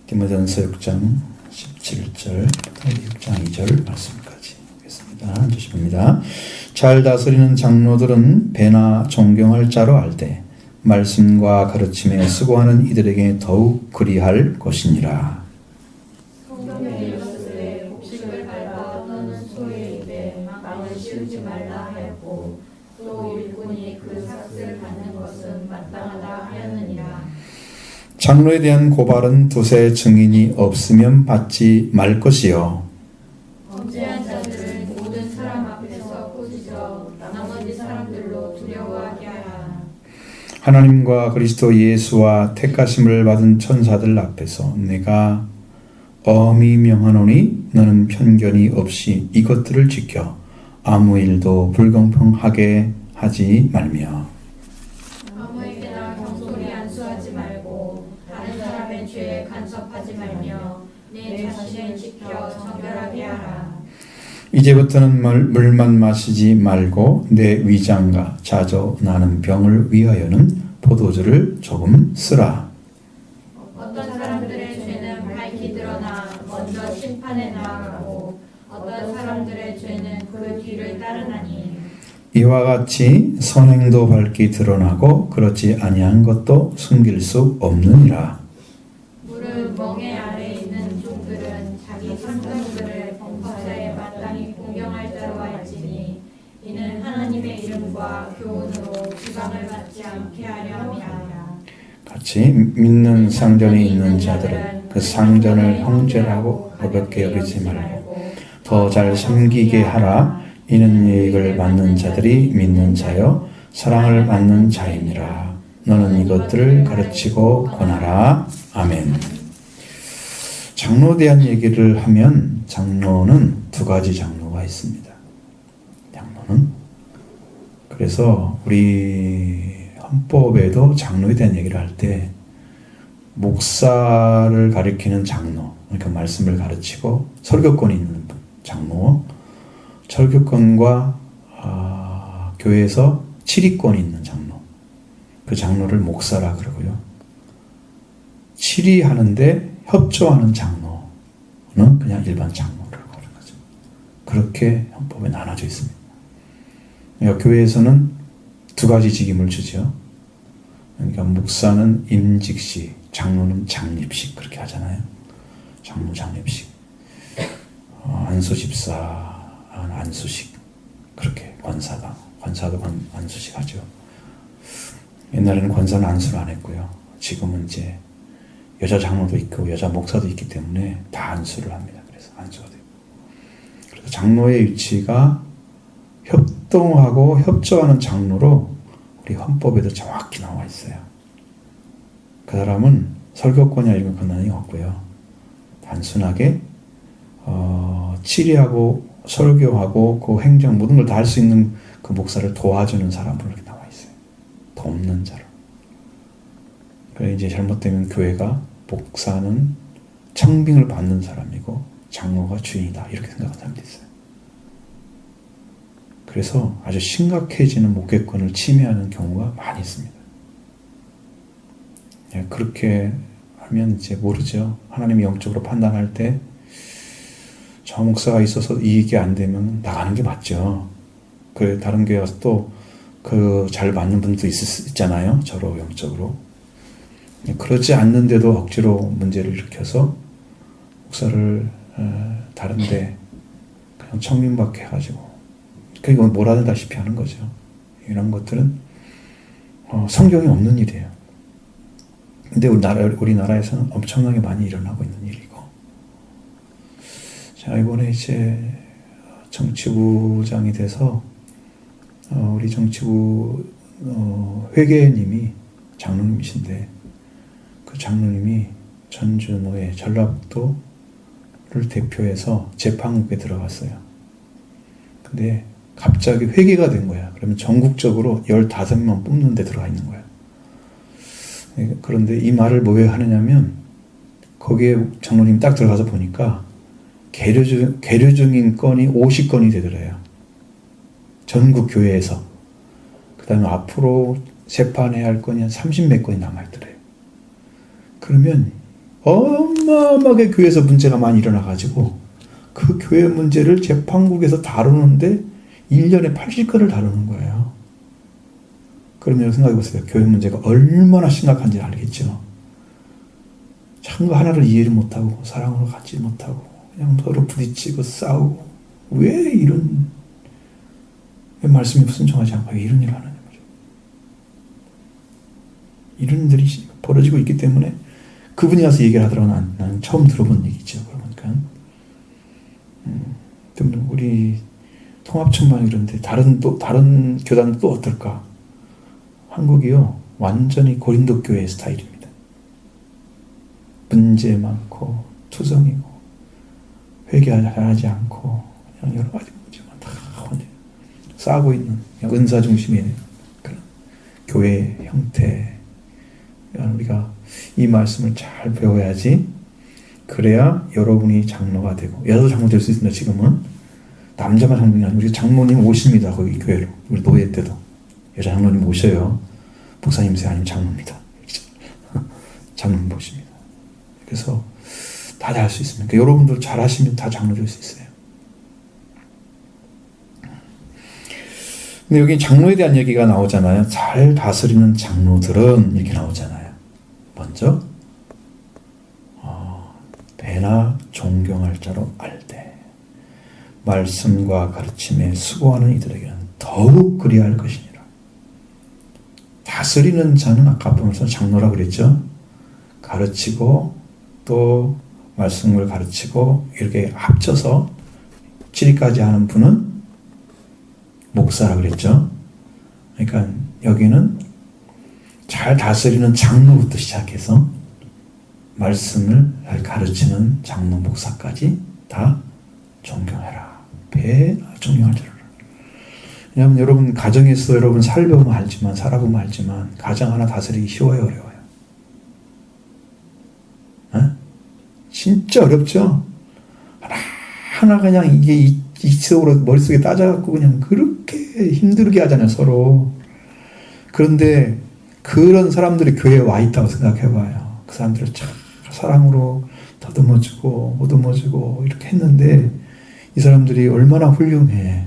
디모데전서 6장 17절부터 6장 2절 말씀까지 보겠습니다. 주십니다. 잘 다스리는 장로들은 배나 존경할 자로 알되 말씀과 가르침에 수고하는 이들에게 더욱 그리할 것이니라. 성경에 이르시되 곡식을 밟아 떠는 소의 입에 망을 씌우지 말라 하였고 또 일꾼이 그 삭을 받는 것은 마땅하다 하였느니라. 장로에 대한 고발은 두세 증인이 없으면 받지 말 것이요. 범죄한 자들을 모든 사람 앞에서 꾸짖어 나머지 사람들로 두려워하게 하라. 하나님과 그리스도 예수와 택하심을 받은 천사들 앞에서 내가 엄히 명하노니 너는 편견이 없이 이것들을 지켜 아무 일도 불공평하게 하지 말며 아무에게나 경솔히 안수하지 말고 다른 사람의 죄에 간섭하지 말며 내 자신을 지켜 정결하게 하라. 이제부터는 물만 마시지 말고 내 위장과 자주 나는 병을 위하여는 포도주를 조금 쓰라. 어떤 사람들의 죄는 밝히 드러나 먼저 심판에 나아가고 어떤 사람들의 죄는 그 뒤를 따르나니 이와 같이 선행도 밝히 드러나고 그렇지 아니한 것도 숨길 수 없느니라. 무릇 멍에 아래 있는 종들은 자기 상장들을 범사에 마땅히 공경할 자로 알지니 이는 하나님의 이름과 교훈으로 비방을 받지 않게 하려 함이라. 같이 믿는 상전이 있는 자들은 그 상전을 형제라고 가볍게 여기지 말고 더 잘 섬기게 하라. 이는 이익을 받는 자들이 믿는 자여 사랑을 받는 자이니라. 너는 이것들을 가르치고 권하라. 아멘. 장로에 대한 얘기를 하면 장로는 두 가지 장로가 있습니다. 장로는 그래서 우리 헌법에도 장로에 대한 얘기를 할 때 목사를 가리키는 장로, 그러니까 말씀을 가르치고 설교권이 있는 장로, 설교권과 교회에서 치리권이 있는 장로, 그 장로를 목사라 그러고요. 치리하는데 협조하는 장로는 그냥 일반 장로라고 하는 거죠. 그렇게 헌법에 나눠져 있습니다. 그러니까 교회에서는 두 가지 직임을 주죠. 그러니까 목사는 임직식, 장로는 장립식 그렇게 하잖아요. 장로 장립식, 안수집사 안수식 그렇게 권사도 안수식 하죠. 옛날에는 권사는 안수를 안 했고요. 지금은 이제 여자 장로도 있고 여자 목사도 있기 때문에 다 안수를 합니다. 그래서 안수가 되고. 그래서 장로의 위치가 협동하고 협조하는 장로로 우리 헌법에도 정확히 나와 있어요. 그 사람은 설교권이나 이런 권한이 없고요. 단순하게 치리하고 설교하고 그 행정 모든 걸 다 할 수 있는 그 목사를 도와주는 사람으로 이렇게 나와 있어요. 돕는 자로. 그래 이제 잘못되면 교회가 목사는 청빙을 받는 사람이고 장로가 주인이다 이렇게 생각하는 사람도 있어요. 그래서 아주 심각해지는 목회권을 침해하는 경우가 많이 있습니다. 그렇게 하면 이제 모르죠. 하나님이 영적으로 판단할 때 저 목사가 있어서 이익이 안 되면 나가는 게 맞죠. 그래 다른 교회 가서 또 그 잘 맞는 분도 있잖아요. 저로 영적으로. 그렇지 않는데도 억지로 문제를 일으켜서 목사를 다른데 그냥 청빙받게 해가지고 그리고 몰아낸다시피 하는 거죠. 이런 것들은 성경이 없는 일이에요. 근데 우리나라에서는 엄청나게 많이 일어나고 있는 일이고. 자, 이번에 이제 정치부장이 돼서 우리 정치부 회계님이 장로님이신데 그 장로님이 전주노회 전라북도를 대표해서 재판국에 들어갔어요. 근데 갑자기 회계가 된 거야. 그러면 전국적으로 15명 뽑는 데 들어가 있는 거야. 그런데 이 말을 왜 하느냐면 거기에 장로님이 딱 들어가서 보니까 계류 중인 건이 50건이 되더래요. 전국 교회에서. 그 다음에 앞으로 재판해야 할 건이 한 30몇 건이 남아있더래요. 그러면 어마어마하게 교회에서 문제가 많이 일어나가지고 그 교회 문제를 재판국에서 다루는데 1년에 80건을 다루는 거예요. 그러면 생각해보세요. 교회 문제가 얼마나 심각한지 알겠죠. 참 하나를 이해를 못하고 사랑으로 갖지 못하고 그냥 서로 부딪히고 싸우고 왜 말씀이 순종하지 않고 왜 이런 일을 하느냐 말이에요. 이런 일들이 벌어지고 있기 때문에 그분이 와서 얘기를 하더라고. 나는 처음 들어본 얘기죠. 그러니까 우리 통합천만 이런데 다른 교단은 또 어떨까? 한국이요 완전히 고린도 교회 스타일입니다. 문제 많고 투정이고 회개하지 않고 그냥 여러 가지 문제만 다 쌓고 있는 은사 중심의 그런 교회 형태. 우리가 이 말씀을 잘 배워야지. 그래야 여러분이 장로가 되고, 여자도 장로 될 수 있습니다. 지금은 남자만 장로이 아니고 우리 장로님 오십니다. 거기 교회로. 우리 노예 때도 여자 장로님 오셔요. 목사님세 아니면 장로입니다. 장로님 모십니다. 그래서 다 할 수 있습니다. 그러니까 여러분들 잘하시면 다 장로 될 수 있어요. 근데 여기 장로에 대한 얘기가 나오잖아요. 잘 다스리는 장로들은 이렇게 나오잖아요. 먼저 배나 존경할 자로 알되 말씀과 가르침에 수고하는 이들에게는 더욱 그리할 것이니라. 다스리는 자는 아까 보면서 장로라 그랬죠. 가르치고 또 말씀을 가르치고 이렇게 합쳐서 치리까지 하는 분은 목사라 그랬죠. 그러니까 여기는 잘 다스리는 장로부터 시작해서 말씀을 가르치는 장로 목사까지 다 존경해라. 존경할 줄 알아. 왜냐하면 여러분 가정에서 여러분 살아보면 알지만 가정 하나 다스리기 쉬워요, 어려워요? 진짜 어렵죠? 하나 그냥 이게 이쪽으로 머릿속에 따져갖고 그냥 그렇게 힘들게 하잖아요, 서로. 그런데 그런 사람들이 교회에 와 있다고 생각해봐요. 그 사람들을 참 사랑으로 더듬어주고 이렇게 했는데 이 사람들이 얼마나 훌륭해.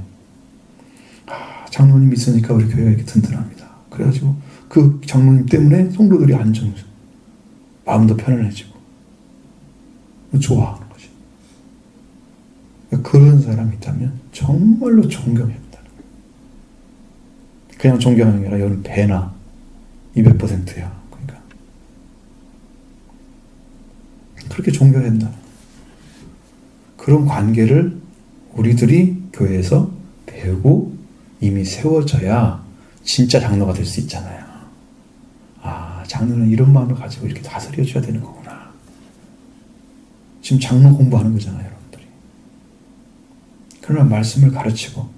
장로님 있으니까 우리 교회가 이렇게 든든합니다. 그래가지고 그 장로님 때문에 성도들이 마음도 편안해지고 좋아하는 거지. 그런 사람이 있다면 정말로 존경해야 된다는 거예요. 그냥 존경하는 게 아니라 여러분 배나 200%야. 그러니까 그렇게 존경해야 된다. 그런 관계를 우리들이 교회에서 배우고 이미 세워져야 진짜 장로가 될 수 있잖아요. 장로는 이런 마음을 가지고 이렇게 다스려줘야 되는 거구나. 지금 장로 공부하는 거잖아요, 여러분들이. 그러나 말씀을 가르치고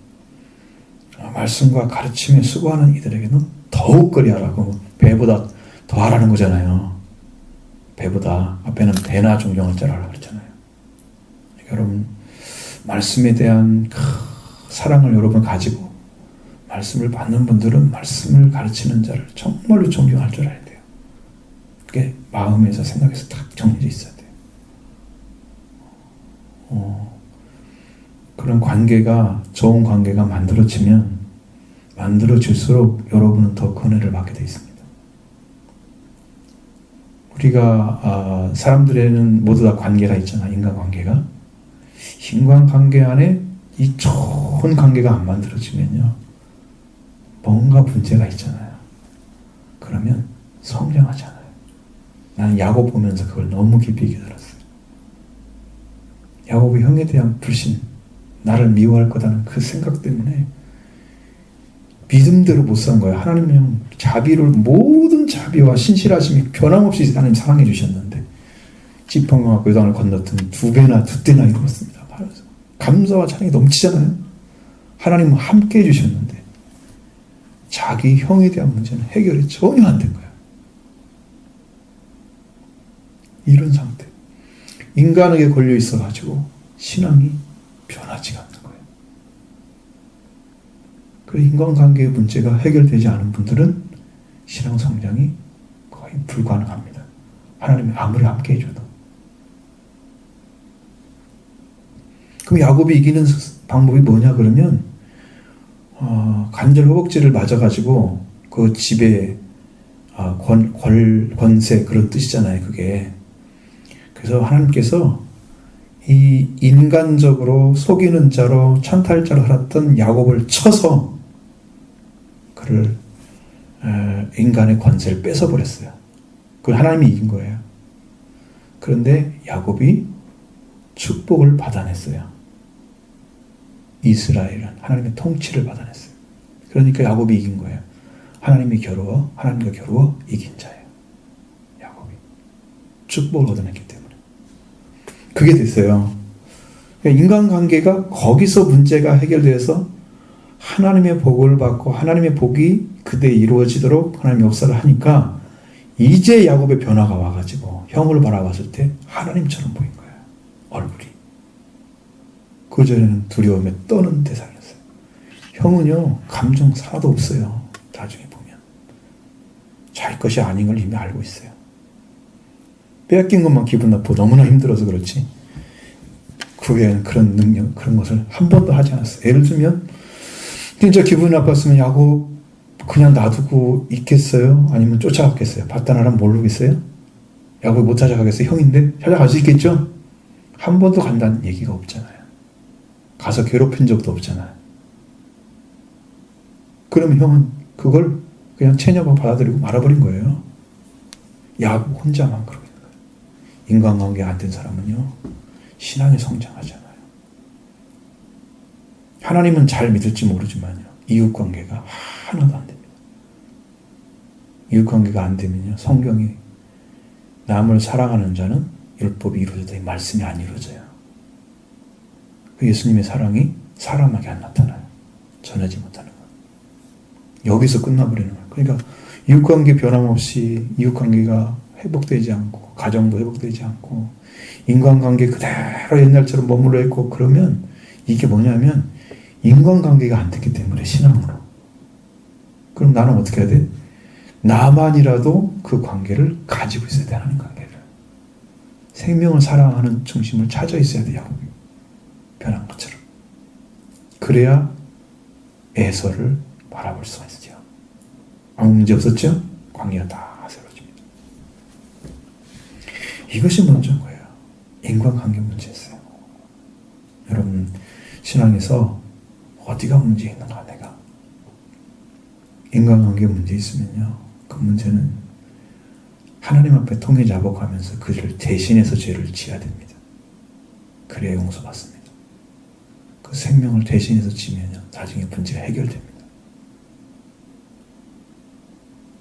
말씀과 가르침에 수고하는 이들에게는 더욱 그리하라고 배보다 더하라는 거잖아요. 배보다 앞에는 배나 존경할 줄 알아 그랬잖아요. 그러니까 여러분 말씀에 대한 사랑을 여러분 가지고 말씀을 받는 분들은 말씀을 가르치는 자를 정말로 존경할 줄 알아야 돼요. 그게 마음에서 생각에서 딱 정해져 있어야 돼요. 그런 관계가 좋은 관계가 만들어질수록 여러분은 더 은혜를 받게 되어 있습니다. 우리가 사람들에는 모두 다 관계가 있잖아. 인간관계가. 인간관계 안에 이 좋은 관계가 안 만들어지면요 뭔가 문제가 있잖아요. 그러면 성장하잖아요. 나는 야곱 보면서 그걸 너무 깊이 깨달았어요. 야곱이 형에 대한 불신, 나를 미워할 거다는 그 생각 때문에 믿음대로 못 산 거예요. 하나님은 모든 자비와 신실하심이 변함없이 하나님 사랑해 주셨는데 지팡이와 요단을 건넜더니 두 때나 이루었습니다. 감사와 찬양이 넘치잖아요. 하나님은 함께 해주셨는데 자기 형에 대한 문제는 해결이 전혀 안 된 거예요. 이런 상태. 인간에게 걸려 있어가지고 신앙이 변하지가 않는 거예요. 그 인간관계의 문제가 해결되지 않은 분들은 신앙 성장이 거의 불가능합니다. 하나님이 아무리 함께 해줘도. 그럼 야곱이 이기는 방법이 뭐냐 그러면 관절 허벅지를 맞아가지고 그 집에 권세 그런 뜻이잖아요. 그게. 그래서 하나님께서 이 인간적으로 속이는 자로 찬탈자로 살았던 야곱을 쳐서 그를 인간의 권세를 뺏어버렸어요. 그걸 하나님이 이긴 거예요. 그런데 야곱이 축복을 받아냈어요. 이스라엘은 하나님의 통치를 받아냈어요. 그러니까 야곱이 이긴 거예요. 하나님과 겨루어 이긴 자예요. 야곱이 축복을 얻어냈기 때문에 그게 됐어요. 인간관계가 거기서 문제가 해결돼서 하나님의 복을 받고 하나님의 복이 그대에 이루어지도록 하나님의 역사를 하니까 이제 야곱의 변화가 와가지고 형을 바라봤을 때 하나님처럼 보인 거예요. 얼굴이. 그전에는 두려움에 떠는 대상이었어요. 형은요 감정 하나도 없어요. 나중에 보면 자기 것이 아닌 걸 이미 알고 있어요. 빼앗긴 것만 기분 나쁘고 너무나 힘들어서 그렇지 그 외에는 그런 능력 그런 것을 한 번도 하지 않았어요. 예를 들면 진짜 기분이 나빴으면 야곱 그냥 놔두고 있겠어요? 아니면 쫓아갔겠어요? 바다나란 모르겠어요? 야곱이 못 찾아가겠어요? 형인데 찾아갈 수 있겠죠? 한 번도 간다는 얘기가 없잖아요. 가서 괴롭힌 적도 없잖아요. 그러면 형은 그걸 그냥 체념하고 받아들이고 말아버린 거예요. 야곱 혼자만 그러고 있는 거예요. 인간관계 안 된 사람은요 신앙이 성장하잖아요. 하나님은 잘 믿을지 모르지만요 이웃관계가 하나도 안 됩니다. 이웃관계가 안 되면요 성경이 남을 사랑하는 자는 율법이 이루어져도 이 말씀이 안 이루어져요. 예수님의 사랑이 사람에게 안 나타나요. 전하지 못하는 거예요. 여기서 끝나버리는 거예요. 그러니까 이웃관계 변함없이 이웃관계가 회복되지 않고 가정도 회복되지 않고 인간관계 그대로 옛날처럼 머물러 있고 그러면 이게 뭐냐면 인간관계가 안 됐기 때문에 신앙으로. 그럼 나는 어떻게 해야 돼? 나만이라도 그 관계를 가지고 있어야 돼. 하나님 관계를. 생명을 사랑하는 중심을 찾아 있어야 돼. 야곱이 변한 것처럼. 그래야 에서를 바라볼 수가 있죠. 아무 문제 없었죠? 관계가 다 새로워집니다. 이것이 먼저인 거예요. 인간관계 문제였어요. 여러분 신앙에서 어디가 문제 있는가 내가 인간관계 문제 있으면요 그 문제는 하나님 앞에 통해 자복하면서 그를 대신해서 죄를 지어야 됩니다. 그래야 용서받습니다. 그 생명을 대신해서 지면요 나중에 문제가 해결됩니다.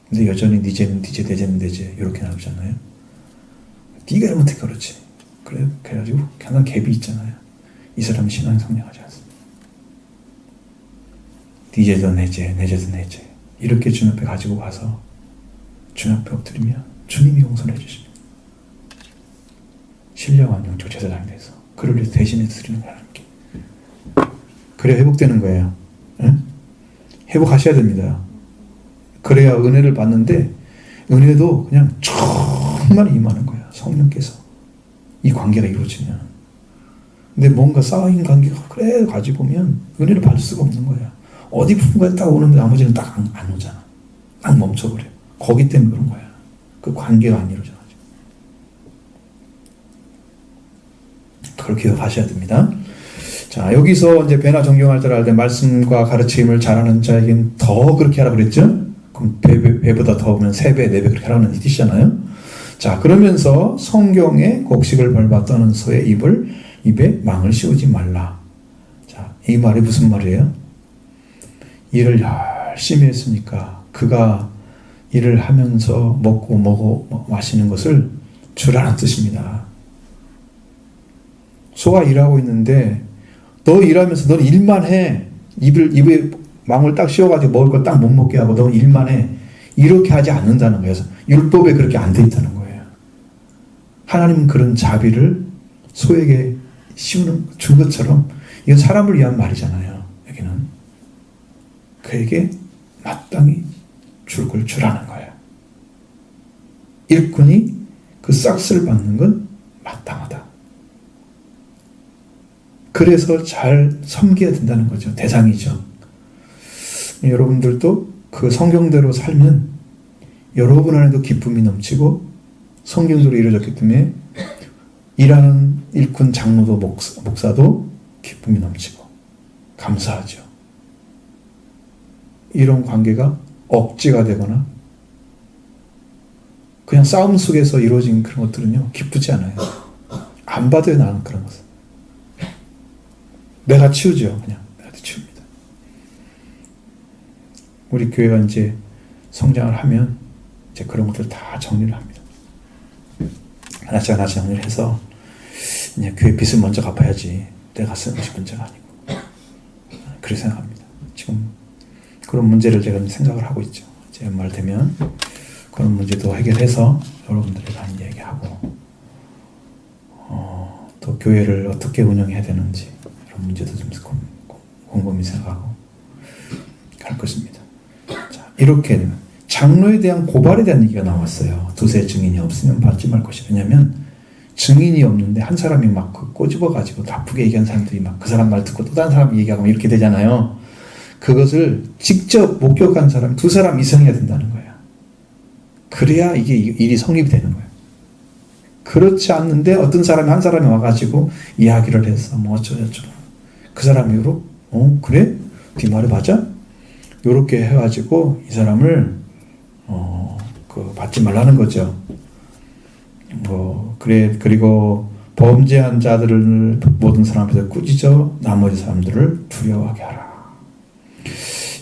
근데 여전히 네 죄는 네 죄, 내 죄는 내 죄 이렇게 나오잖아요. 네가 잘못해 그렇지. 그래가지고 항상 갭이 있잖아요. 이 사람은 신앙이 성장하지 않습니다. 네 죄도 내 죄, 내 죄도 내 죄 이렇게 주님 앞에 가지고 가서 주님 앞에 엎드리면 주님이 용서를 해주십니다. 신령한 영적 제사장이 돼서 그를 위해서 대신해 드리는 거예요. 하나님께. 그래야 회복되는 거예요. 응? 회복하셔야 됩니다. 그래야 은혜를 받는데 은혜도 그냥 정말 임하는 거예요. 성령께서 이 관계가 이루어지면. 근데 뭔가 쌓인 관계가 그래 가지고 보면 은혜를 받을 수가 없는 거예요. 어디 부분까지 딱 오는데 나머지는 딱 안 오잖아. 딱 멈춰버려. 거기 때문에 그런 거야. 그 관계가 안 이루어져가지고. 그걸 기억하셔야 됩니다. 자, 여기서 이제 배나 존경할 줄 알 때 말씀과 가르침을 잘하는 자에겐 더 그렇게 하라 그랬죠? 그럼 배보다 더 오면 3배, 4배 그렇게 하라는 뜻이잖아요. 자, 그러면서 성경의 곡식을 밟아 떠는 소의 입에 망을 씌우지 말라. 자, 이 말이 무슨 말이에요? 일을 열심히 했으니까 그가 일을 하면서 먹고 마시는 것을 주라는 뜻입니다. 소가 일하고 있는데 너 일하면서 너는 일만 해. 입에 망을 딱 씌워가지고 먹을 걸 딱 못 먹게 하고 너는 일만 해. 이렇게 하지 않는다는 거예요. 율법에 그렇게 안 돼 있다는 거예요. 하나님은 그런 자비를 소에게 준 것처럼 이건 사람을 위한 말이잖아요. 여기는 그에게 마땅히 줄 걸 주라는 거예요. 일꾼이 그 싹스를 받는 건 마땅하다. 그래서 잘 섬겨야 된다는 거죠. 대상이죠. 여러분들도 그 성경대로 살면 여러분 안에도 기쁨이 넘치고 성경대로 이루어졌기 때문에 일하는 일꾼 장로도 목사도 기쁨이 넘치고 감사하죠. 이런 관계가 억지가 되거나 그냥 싸움 속에서 이루어진 그런 것들은요 기쁘지 않아요. 안 받아요. 나는 그런 것은. 내가 치우죠. 그냥 내가 치웁니다. 우리 교회가 이제 성장을 하면 이제 그런 것들 다 정리를 합니다. 하나씩 하나씩 정리를 해서 이제 교회 빚을 먼저 갚아야지 내가 쓰는 것이 문제가 아니고 그렇게 생각합니다. 지금 그런 문제를 제가 생각을 하고 있죠. 이제 연말 되면 그런 문제도 해결해서 여러분들에게 많이 얘기하고 또 교회를 어떻게 운영해야 되는지 이런 문제도 좀 곰곰이 생각하고 할 것입니다. 자, 이렇게 되면 장로에 대한 고발에 대한 얘기가 나왔어요. 두세 증인이 없으면 받지 말 것이. 왜냐면 증인이 없는데 한 사람이 막 꼬집어가지고 나쁘게 얘기한 사람들이 막 그 사람 말 듣고 또 다른 사람 얘기하고 이렇게 되잖아요. 그것을 직접 목격한 사람 두 사람 이상이어야 된다는 거예요. 그래야 이게 일이 성립이 되는 거예요. 그렇지 않는데 어떤 사람이 한 사람이 와가지고 이야기를 해서 뭐 어쩌고저쩌고 그 사람 이후로 그래? 네 말이 맞아? 요렇게 해가지고 이 사람을 받지 말라는 거죠. 그래 그리고 범죄한 자들을 모든 사람 앞에서 꾸짖어 나머지 사람들을 두려워하게 하라.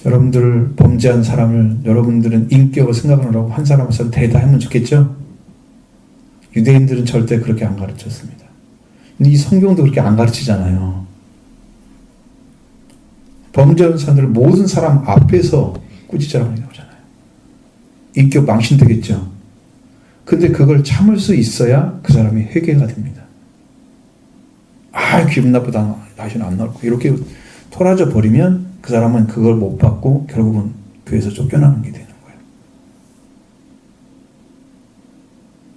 여러분들 범죄한 사람을 여러분들은 인격을 생각하느라고 한 사람에서 대다하면 좋겠죠? 유대인들은 절대 그렇게 안 가르쳤습니다. 근데 이 성경도 그렇게 안 가르치잖아요. 범죄한 사람들을 모든 사람 앞에서 꾸짖으라고 나오잖아요. 인격 망신되겠죠? 근데 그걸 참을 수 있어야 그 사람이 회개가 됩니다. 기분 나쁘다. 다시는 안 나올 거. 이렇게 토라져 버리면 그 사람은 그걸 못 받고 결국은 교회에서 쫓겨나는 게 되는 거예요.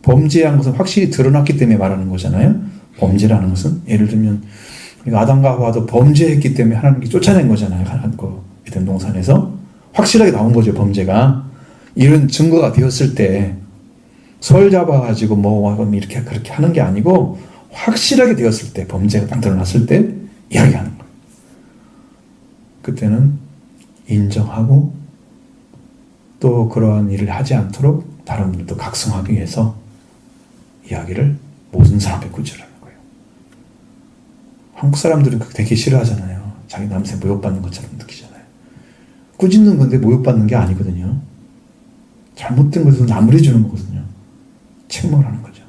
범죄한 것은 확실히 드러났기 때문에 말하는 거잖아요. 범죄라는 것은 예를 들면 아담과 하와도 범죄했기 때문에 하나님께 쫓아낸 거잖아요. 에덴 동산에서 확실하게 나온 거죠. 범죄가 이런 증거가 되었을 때 설 잡아가지고 이렇게 그렇게 하는 게 아니고 확실하게 되었을 때 범죄가 딱 드러났을 때 이야기하는 거예요. 그때는 인정하고 또 그러한 일을 하지 않도록 다른 분들도 각성하기 위해서 이야기를 모든 사람 앞에 꾸짖으라는 거예요. 한국 사람들은 되게 싫어하잖아요. 자기 남새 모욕받는 것처럼 느끼잖아요. 꾸짖는 건데 모욕받는 게 아니거든요. 잘못된 것은 나무래주는 거거든요. 책망을 하는 거죠.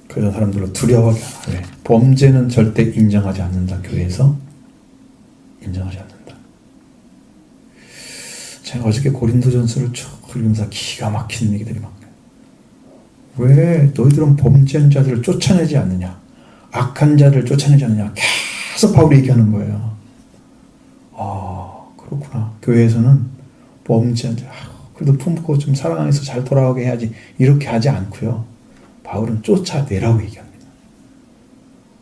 그런 사람들로 두려워하게 하라. 왜? 범죄는 절대 인정하지 않는다. 교회에서 인정하지 않는다. 제가 어저께 고린도전서를 쭉 읽으면서 기가 막히는 얘기들이 막 왜 너희들은 범죄한 자들을 쫓아내지 않느냐, 악한 자를 쫓아내지 않느냐 계속 바울이 얘기하는 거예요. 그렇구나. 교회에서는 범죄한 자 그래도 품고 좀 사랑해서 잘 돌아가게 해야지 이렇게 하지 않고요. 바울은 쫓아내라고 얘기합니다.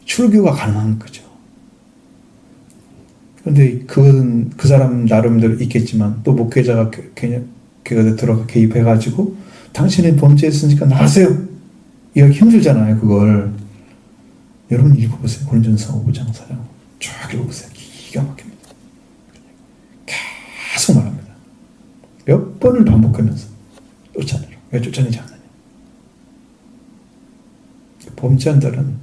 출교가 가능한 거죠. 그런데 그건 그 사람 나름대로 있겠지만 또 목회자가 들어가 개입해가지고 당신이 범죄했으니까 나가세요. 이거 힘들잖아요. 그걸 여러분 읽어보세요. 고린도전서 5장 4장 쭉 읽어보세요. 기가 막힙니다. 계속 말합니다. 몇 번을 반복하면서 쫓아내라. 왜 쫓아내지 않느냐. 범죄한 자는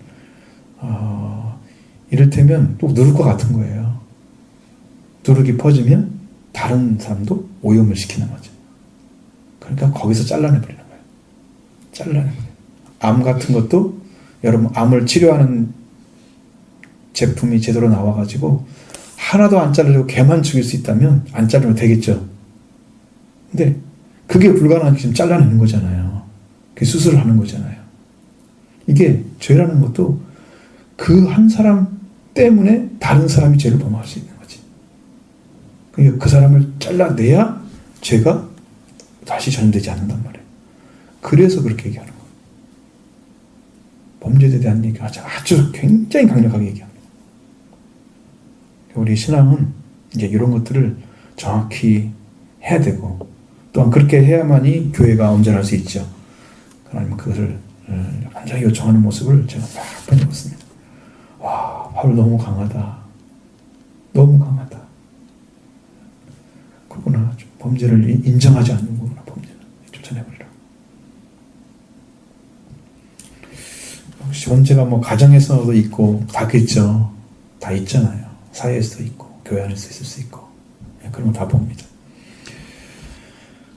이를테면 또 누를 것 같은 거예요. 누룩이 퍼지면 다른 사람도 오염을 시키는 거죠. 그러니까 거기서 잘라내버리는 거예요. 잘라내버려요. 암 같은 것도 여러분 암을 치료하는 제품이 제대로 나와가지고 하나도 안 자르려고 개만 죽일 수 있다면 안 자르면 되겠죠. 근데 그게 불가능하게 지금 잘라내는 거잖아요. 그게 수술을 하는 거잖아요. 이게 죄라는 것도 그 한 사람 때문에 다른 사람이 죄를 범할 수 있는 거지. 그러니까 그 사람을 잘라내야 죄가 다시 전되지 않는단 말이에요. 그래서 그렇게 얘기하는 거예요. 범죄에 대한 얘기가 아주 굉장히 강력하게 얘기합니다. 우리 신앙은 이제 이런 것들을 정확히 해야 되고, 또한 그렇게 해야만이 교회가 온전할 수 있죠. 하나님은 그것을 완전히 요청하는 모습을 제가 막 보내봤습니다. 와, 바로 너무 강하다. 너무 강하다. 그러구나. 범죄를 인정하지 않는 거구나. 범죄는 쫓아내버리라. 혹시 범죄가 뭐 가정에서도 있고 다겠죠. 다 있잖아요. 사회에서도 있고 교회 안에서 있을 수 있고, 그런 거 다 봅니다.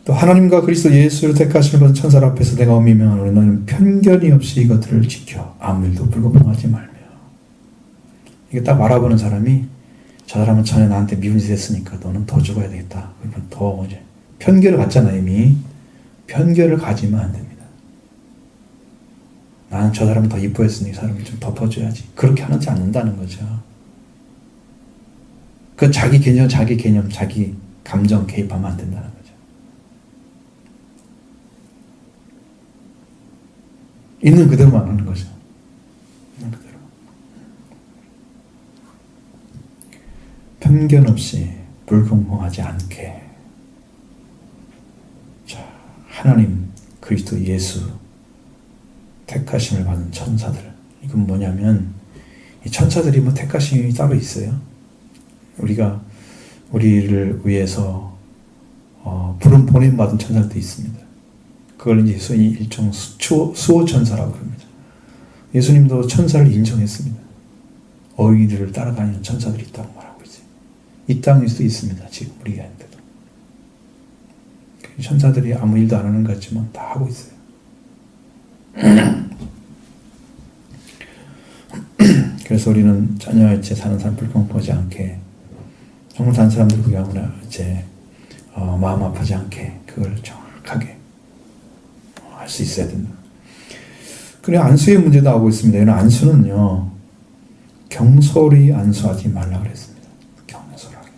또 하나님과 그리스도 예수를 택하시는 것은 천사들 앞에서 내가 엄히 명하노니 너는 편견이 없이 이것들을 지켜 아무 일도 불공평하지 말며. 이게 딱 알아보는 사람이 저 사람은 전에 나한테 미운 짓 했으니까 너는 더 죽어야 되겠다. 그러면 더 이제 편견을 갖잖아요. 이미 편견을 가지면 안 됩니다. 나는 저 사람을 더 이뻐했으니 이 사람을 좀 덮어줘야지. 그렇게 하지 않는다는 거죠. 그 자기 개념, 자기 감정 개입하면 안 된다는 거죠. 있는 그대로만 하는 거죠. 있는 그대로. 편견 없이 불공평하지 않게. 자, 하나님, 그리스도 예수 택하심을 받은 천사들. 이건 뭐냐면 이 천사들이 뭐 택하심이 따로 있어요. 우리를 위해서 부름 보냄 받은 천사들도 있습니다. 그걸 이제 소위 일종 수호 천사라고 합니다. 예수님도 천사를 인정했습니다. 어휘들을 따라다니는 천사들이 있다고 말하고 있어요. 이 땅에서도 있습니다. 지금 우리한테도. 천사들이 아무 일도 안 하는 것 같지만 다 하고 있어요. 그래서 우리는 자녀의 채 사는 사람 불공평하지 않게, 정말 다른 사람들 구경하거나 이제 마음 아프지 않게 그걸 정확하게 할 수 있어야 된다. 그래, 안수의 문제 나오고 있습니다. 이런 안수는요, 경솔히 안수하지 말라 그랬습니다. 경솔하게.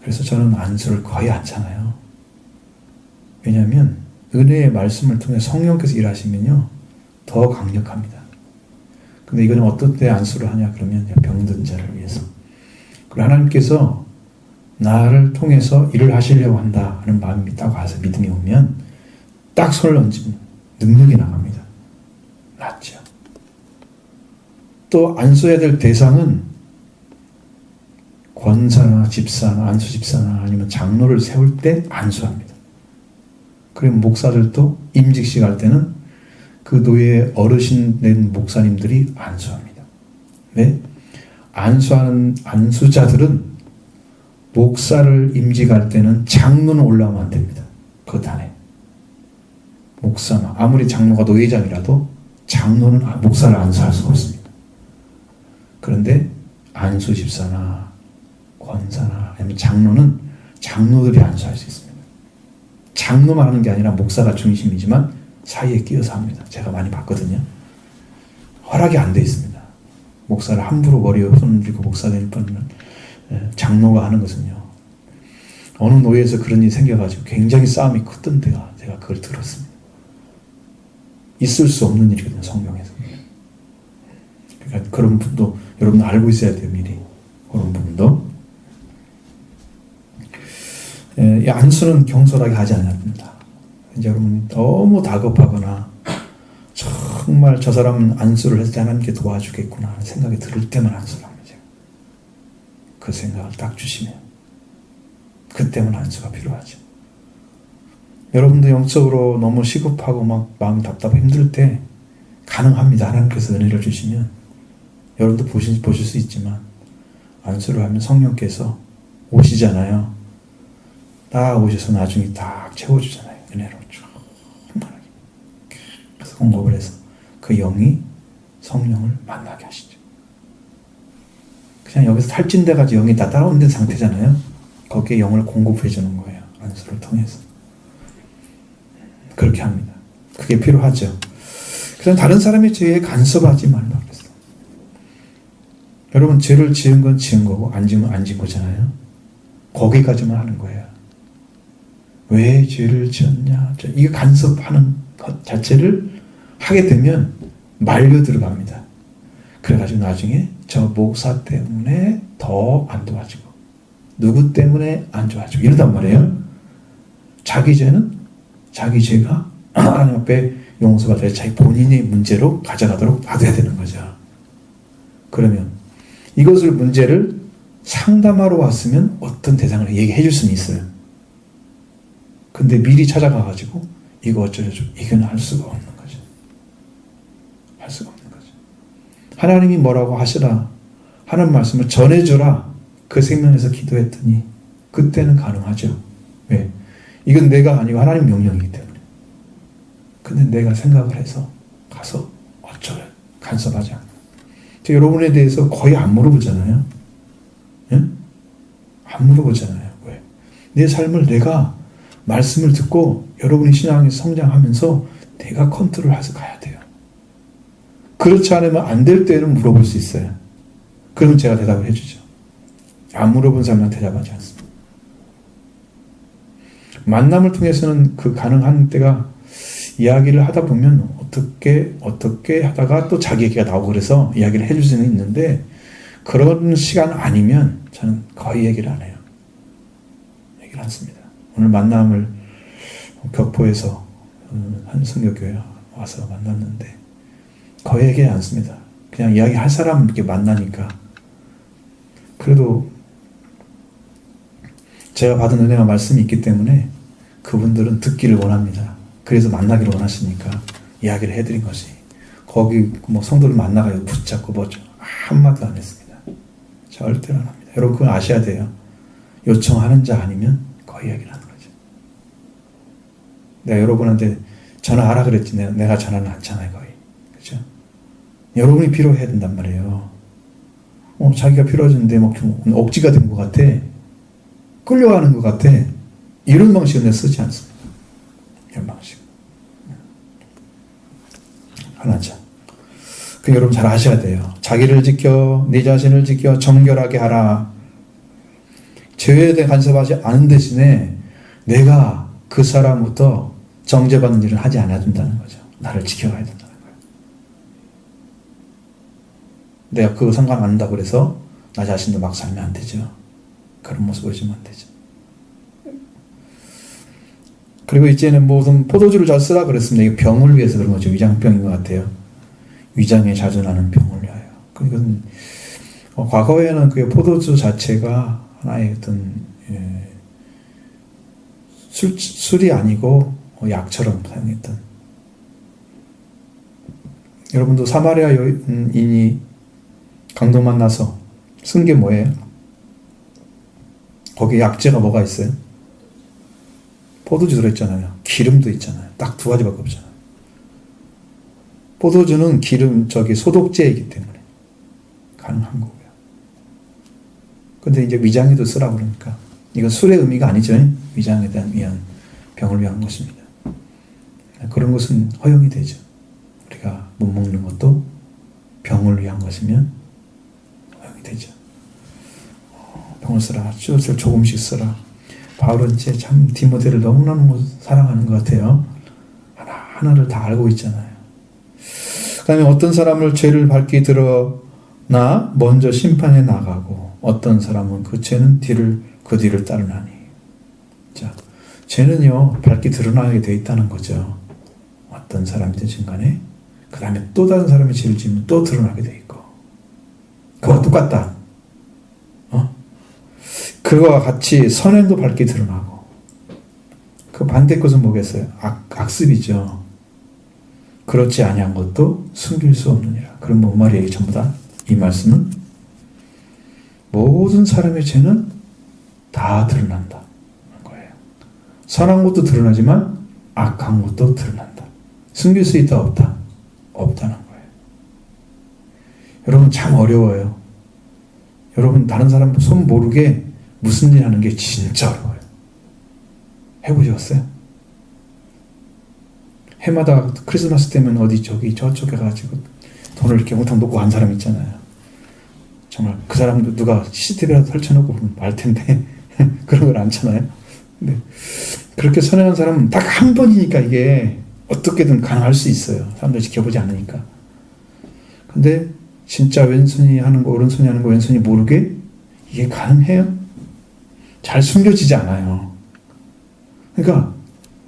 그래서 저는 안수를 거의 안 차나요. 왜냐하면 은혜의 말씀을 통해 성령께서 일하시면요 더 강력합니다. 근데 이거는 어떤 때 안수를 하냐 그러면 병든 자를 위해서. 그리고 하나님께서 나를 통해서 일을 하시려고 한다 하는 마음이 딱 와서 믿음이 오면 딱 손을 얹으면 능력이 나갑니다. 낫죠. 또 안수해야 될 대상은 권사나 집사나 안수 집사나 아니면 장로를 세울 때 안수합니다. 그리고 목사들도 임직식 할 때는 그 노예 어르신 된 목사님들이 안수합니다. 네? 안수하는 안수자들은 목사를 임직할 때는 장로는 올라오면 안 됩니다. 그 단에. 목사나 아무리 장로가 노예장이라도 장로는 목사를 안수할 수가 없습니다. 그런데 안수 집사나 권사나 아니면 장로는 장로들이 안수할 수 있습니다. 장로만 하는 게 아니라 목사가 중심이지만 사이에 끼어서 합니다. 제가 많이 봤거든요. 허락이 안 돼 있습니다. 목사를 함부로 머리에 손을 들고 목사 될 뻔은 장로가 하는 것은요. 어느 노예에서 그런 일이 생겨가지고 굉장히 싸움이 컸던 데가 제가 그걸 들었습니다. 있을 수 없는 일이거든요. 성경에서. 그러니까 그런 분도 여러분 알고 있어야 돼요. 미리. 그런 부분도. 이 안수는 경솔하게 하지 않습니다. 이제 여러분 너무 다급하거나 정말 저 사람은 안수를 했을 때 하나님께 도와주겠구나 하는 생각이 들을 때만 안수를 합니다. 그 생각을 딱 주시면 그때만 안수가 필요하죠. 여러분도 영적으로 너무 시급하고 막 마음이 답답하고 힘들 때 가능합니다. 하나님께서 은혜를 주시면 여러분도 보실 수 있지만 안수를 하면 성령께서 오시잖아요. 딱 오셔서 나중에 딱 채워주잖아요. 은혜로 충만하게. 그래서 공급을 해서 그 영이 성령을 만나게 하시죠. 그냥 여기서 탈진돼가지고 영이 다 따라오는 상태잖아요. 거기에 영을 공급해 주는 거예요. 안수를 통해서. 그렇게 합니다. 그게 필요하죠. 그래서 다른 사람의 죄에 간섭하지 말라 그랬어요. 여러분 죄를 지은 건 지은 거고 안 지은 건 안 지은 거잖아요. 거기까지만 하는 거예요. 왜 죄를 지었냐. 이게 간섭하는 것 자체를 하게 되면 말려 들어갑니다. 그래가지고 나중에 저 목사 때문에 더 안 좋아지고 누구 때문에 안 좋아지고 이러단 말이에요. 자기 죄는 자기 죄가 하나님 앞에 용서받아야 자기 본인의 문제로 가져가도록 놔둬야 되는 거죠. 그러면 이것을 문제를 상담하러 왔으면 어떤 대상을 얘기해 줄 수는 있어요. 근데 미리 찾아가가지고 이거 어쩌고저쩌고 이건 할 수가 없는 거죠. 할 수가 없는 거죠. 하나님이 뭐라고 하시라 하는 말씀을 전해주라 그 생명에서 기도했더니 그때는 가능하죠. 왜? 이건 내가 아니고 하나님 명령이기 때문에. 근데 내가 생각을 해서 가서 어쩌래 간섭하지 않고. 여러분에 대해서 거의 안 물어보잖아요. 예? 안 물어보잖아요. 왜? 내 삶을 내가 말씀을 듣고 여러분이 신앙이 성장하면서 내가 컨트롤해서 가야 돼요. 그렇지 않으면 안 될 때는 물어볼 수 있어요. 그러면 제가 대답을 해주죠. 안 물어본 사람은 대답하지 않습니다. 만남을 통해서는 그 가능한 때가 이야기를 하다 보면 어떻게 하다가 또 자기 얘기가 나오고 그래서 이야기를 해줄 수는 있는데 그런 시간 아니면 저는 거의 얘기를 안 해요. 얘기를 안 씁니다. 오늘 만남을 격포에서 한 선교교회 와서 만났는데 거의 얘기 안 씁니다. 그냥 이야기할 사람 이렇게 만나니까. 그래도 제가 받은 은혜와 말씀이 있기 때문에 그분들은 듣기를 원합니다. 그래서 만나기를 원하시니까 이야기를 해드린 것이 거기 뭐 성도를 만나가지고 붙잡고 뭐죠 한마디도 안 했습니다. 절대로 안 합니다. 여러분 그건 아셔야 돼요. 요청하는 자 아니면 거의 이야기를 하는 거죠. 내가 여러분한테 전화하라 그랬지 내가 전화는 않잖아요. 거의. 그렇죠? 여러분이 필요해야 된단 말이에요. 자기가 필요해졌는데 막 좀 억지가 된 것 같아. 끌려가는 것 같아. 이런 방식은 내가 쓰지 않습니다. 이런 방식. 하나죠. 그 여러분 잘 아셔야 돼요. 자기를 지켜, 네 자신을 지켜 정결하게 하라. 죄에 대해 간섭하지 않은 대신에 내가 그 사람부터 정죄받는 일을 하지 않아야 된다는 거죠. 나를 지켜가야 된다는 거예요. 내가 그거 상관 안 한다고 그래서 나 자신도 막 살면 안 되죠. 그런 모습 보여주면 안 되죠. 그리고 이제는 무슨 포도주를 잘 쓰라 그랬습니다. 이게 병을 위해서 그런 거죠. 위장병인 것 같아요. 위장에 자주 나는 병을 위하여. 그건 과거에는 그 포도주 자체가 하나의 어떤 술이 아니고 약처럼 사용했던. 여러분도 사마리아 여인이 강도 만나서 쓴 게 뭐예요? 거기에 약재가 뭐가 있어요? 포도주 들어있잖아요. 기름도 있잖아요. 딱 두 가지밖에 없잖아요. 포도주는 소독제이기 때문에 가능한 거고요. 근데 이제 위장에도 쓰라고 그러니까 이건 술의 의미가 아니죠. 위장에 대한 병을 위한 것입니다. 그런 것은 허용이 되죠. 우리가 못 먹는 것도 병을 위한 것이면 허용이 되죠. 병을 쓰라. 쭈을 조금씩 쓰라. 바울은 이제 참 디모데를 너무너무 사랑하는 것 같아요. 하나를 다 알고 있잖아요. 그 다음에 어떤 사람을 죄를 밝히 드러나 먼저 심판에 나가고 어떤 사람은 그 죄는 그 뒤를 따르나니. 자, 죄는요 밝히 드러나게 되어 있다는 거죠. 어떤 사람이든 간에 그 다음에 또 다른 사람이 죄를 지으면 또 드러나게 되어 있고 그와 똑같다. 그거와 같이 선행도 밝게 드러나고 그 반대 것은 뭐겠어요? 악습이죠. 그렇지 아니한 것도 숨길 수 없느니라. 그럼 뭔 말이에요? 전부 다 이 말씀은 모든 사람의 죄는 다 드러난다 거예요. 선한 것도 드러나지만 악한 것도 드러난다. 숨길 수 있다 없다? 없다는 거예요. 여러분 참 어려워요. 여러분 다른 사람 손 모르게 무슨 일 하는 게 진짜 어려워요. 해보셨어요? 해마다 크리스마스 때면 어디 저쪽에 가가지고 돈을 이렇게 엉탕 놓고 간 사람 있잖아요. 정말 그 사람도 누가 CCTV라도 설쳐놓고 말 텐데 그런 걸 않잖아요. 근데 그렇게 선행한 사람은 딱 한 번이니까 이게 어떻게든 가능할 수 있어요. 사람들 지켜보지 않으니까. 근데 진짜 왼손이 하는 거, 오른손이 하는 거, 왼손이 모르게 이게 가능해요? 잘 숨겨지지 않아요. 그러니까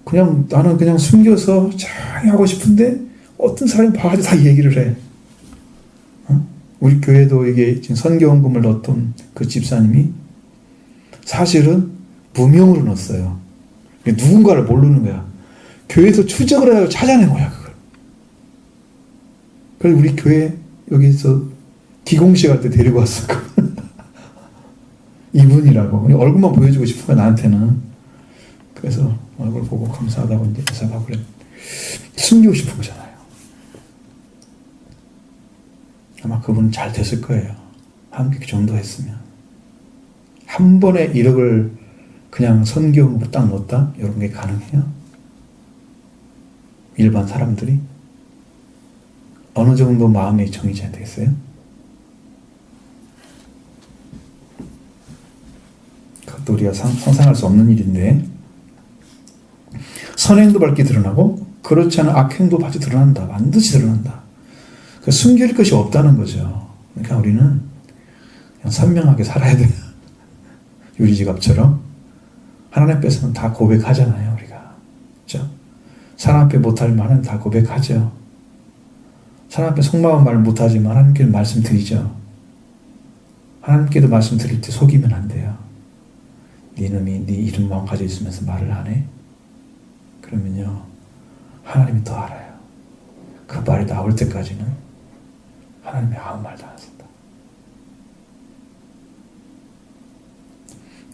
그냥 나는 그냥 숨겨서 조용히 하고 싶은데 어떤 사람이 봐가지고 다 얘기를 해. 우리 교회도 이게 지금 선교원금을 넣었던 그 집사님이 사실은 무명으로 넣었어요. 누군가를 모르는 거야. 교회에서 추적을 하고 찾아낸 거야, 그걸. 그래서 우리 교회 여기서 기공식 할 때 데리고 왔어. 이분이라고. 얼굴만 보여주고 싶은 거야, 나한테는. 그래서 얼굴 보고 감사하다고 이제 대사하고 그래. 숨기고 싶은 거잖아요. 아마 그분은 잘 됐을 거예요. 함께 전도했으면. 한 번에 1억을 그냥 선교금으로 딱 넣었다? 이런 게 가능해요? 일반 사람들이? 어느 정도 마음이 정해져야 되겠어요? 그것도 우리가 상상할 수 없는 일인데, 선행도 밝게 드러나고 그렇지 않은 악행도 밝게 드러난다. 반드시 드러난다. 숨길 것이 없다는 거죠. 그러니까 우리는 그냥 선명하게 살아야 돼요. 유리지갑처럼. 하나님 앞에서는 다 고백하잖아요, 우리가. 그렇죠? 사람 앞에 못할 말은 다 고백하죠. 사람 앞에 속마음 말 못하지만 하나님께 말씀드리죠. 하나님께도 말씀드릴 때 속이면 안 돼요. 네 놈이 네 이름만 가지고 있으면서 말을 안 해? 그러면요, 하나님이 더 알아요. 그 말이 나올 때까지는 하나님이 아무 말도 안 했다.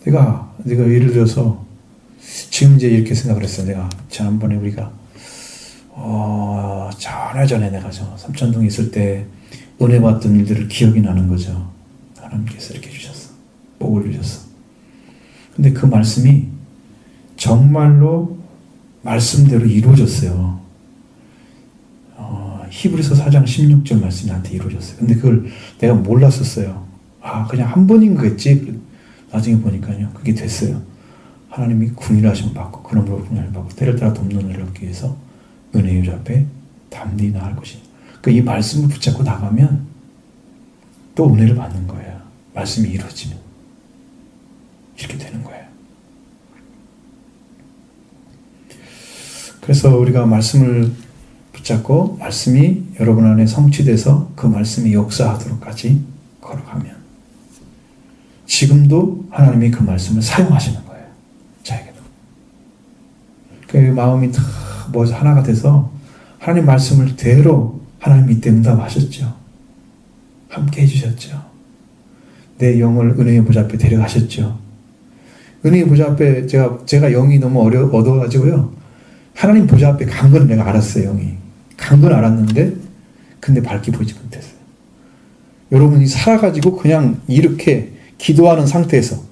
내가 예를 들어서 지금 이제 이렇게 생각을 했어요. 내가 지난번에 우리가 전에 내가 삼천동에 있을 때 은혜 받던 일들을 기억이 나는 거죠. 하나님께서 이렇게 주셨어. 복을 주셨어. 근데 그 말씀이 정말로 말씀대로 이루어졌어요. 히브리서 4장 16절 말씀이 나한테 이루어졌어요. 근데 그걸 내가 몰랐었어요. 그냥 한 번인 거겠지. 나중에 보니까요, 그게 됐어요. 하나님이 군일하심을 받고 그놈으로 군인을 받고 때를 따라 돕는 은혜를 얻기 위해서 은혜의 유 앞에 담대히 나갈 것이니. 그러니까 이 말씀을 붙잡고 나가면 또 은혜를 받는 거예요. 말씀이 이루어지면 이렇게 되는 거예요. 그래서 우리가 말씀을 붙잡고 말씀이 여러분 안에 성취돼서 그 말씀이 역사하도록까지 걸어가면 지금도 하나님이 그 말씀을 사용하시는 거예요. 자에게도. 그 마음이 다 하나가 돼서 하나님 말씀을 대로 하나님 이때 응답하셨죠. 함께 해주셨죠. 내 영을 은혜의 보좌 앞에 데려가셨죠. 은혜의 보좌 앞에 제가 영이 너무 어두워가지고요. 하나님 보좌 앞에 간 건 내가 알았어요. 영이. 간 건 알았는데 근데 밝게 보이지 못했어요. 여러분이 살아가지고 그냥 이렇게 기도하는 상태에서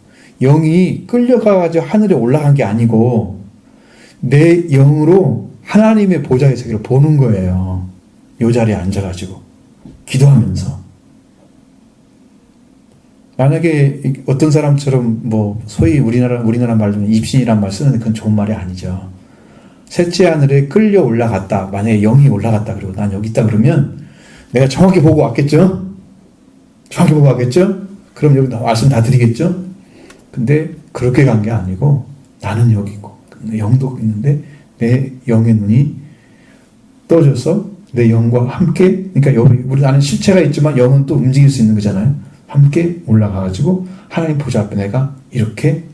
영이 끌려가가지고 하늘에 올라간 게 아니고 내 영으로 하나님의 보좌의 세계를 보는 거예요. 이 자리에 앉아가지고 기도하면서. 만약에 어떤 사람처럼 소위 우리나라 말로 입신이란 말 쓰는데 그건 좋은 말이 아니죠. 셋째 하늘에 끌려 올라갔다. 만약에 영이 올라갔다 그러고 난 여기 있다 그러면 내가 정확히 보고 왔겠죠? 정확히 보고 왔겠죠? 그럼 여기 말씀 다 드리겠죠? 근데 그렇게 간 게 아니고 나는 여기 있고 내 영도 있는데 내 영의 눈이 떠져서 내 영과 함께, 그러니까 우리 안에 실체가 있지만 영은 또 움직일 수 있는 거잖아요. 함께 올라가가지고 하나님 보좌 앞에 내가 이렇게